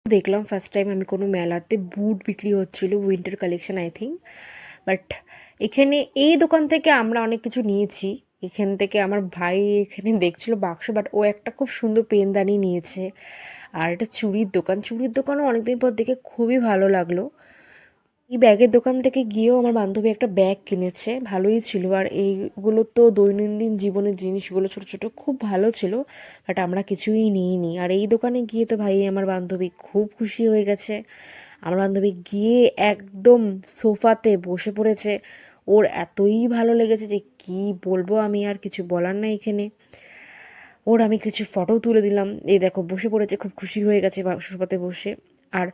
দেখলাম first time আমি কোনো মেলাতে বুট বিক্রি হচ্ছিল, winter collection I think. But এখানে এই দোকান থেকে আমরা অনেক কিছু নিয়েছি। এখান থেকে আমার ভাই এখানে দেখছিল বাক্স, বাট ও একটা খুব সুন্দর পেনদানি নিয়েছে। আর এটা চুড়ির দোকানও অনেকদিন পর দেখে খুবই ভালো লাগলো। এই ব্যাগের দোকান থেকে গিয়েও আমার বান্ধবী একটা ব্যাগ কিনেছে, ভালোই ছিল। আর এইগুলো তো দৈনন্দিন জীবনের জিনিসগুলো ছোট ছোট খুব ভালো ছিল, বাট আমরা কিছুই নিইনি। আর এই দোকানে গিয়ে তো ভাই আমার বান্ধবী খুব খুশি হয়ে গেছে। আমার বান্ধবী গিয়ে একদম সোফাতে বসে পড়েছে। ওর এতই ভালো লেগেছে যে কি বলবো, আমি আর কিছু বলার নাই এখানে। ওর আমি কিছু ফটো তুলে দিলাম, এই দেখো বসে পড়েছে, খুব খুশি হয়ে গেছে সোফাতে বসে। আর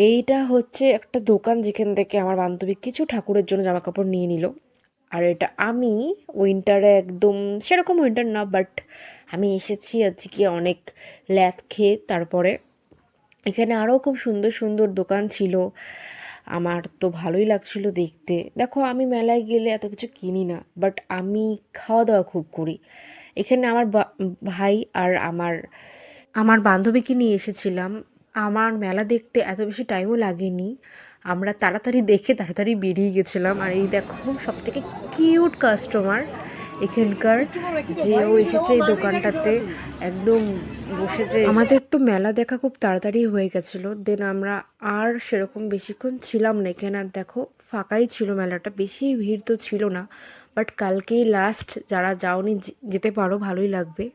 এইটা হচ্ছে একটা দোকান যেখান থেকে আমার বান্ধবী কিছু ঠাকুরের জন্য জামা কাপড় নিয়ে নিল। আর এটা আমি উইন্টারে একদম, সেরকম উইন্টার না, বাট আমি এসেছি আজকে অনেক ল্যাদ খেয়ে। তারপরে এখানে আরও খুব সুন্দর সুন্দর দোকান ছিল, আমার তো ভালোই লাগছিল দেখতে। দেখো আমি মেলায় গেলে এত কিছু কিনি না, বাট আমি খাওয়া দাওয়া খুব করি। এখানে আমার ভাই আর আমার আমার বান্ধবীকে নিয়ে এসেছিলাম। আমার মেলা দেখতে এত বেশি টাইমও লাগেনি, আমরা তাড়াতাড়ি দেখে তাড়াতাড়ি বেরিয়ে গেছিলাম। আর এই দেখো সব থেকে কিউট কাস্টমার এখানকার, যেও এসেছে এই দোকানটাতে, একদম বসেছে। আমাদের তো মেলা দেখা খুব তাড়াতাড়ি হয়ে গেছিলো, দেন আমরা আর সেরকম বেশিক্ষণ ছিলাম না এখানে। আর দেখো ফাঁকাই ছিল মেলাটা, বেশি ভিড় তো ছিল না। বাট কালকেই লাস্ট, যারা যাওনি যেতে পারো, ভালোই লাগবে।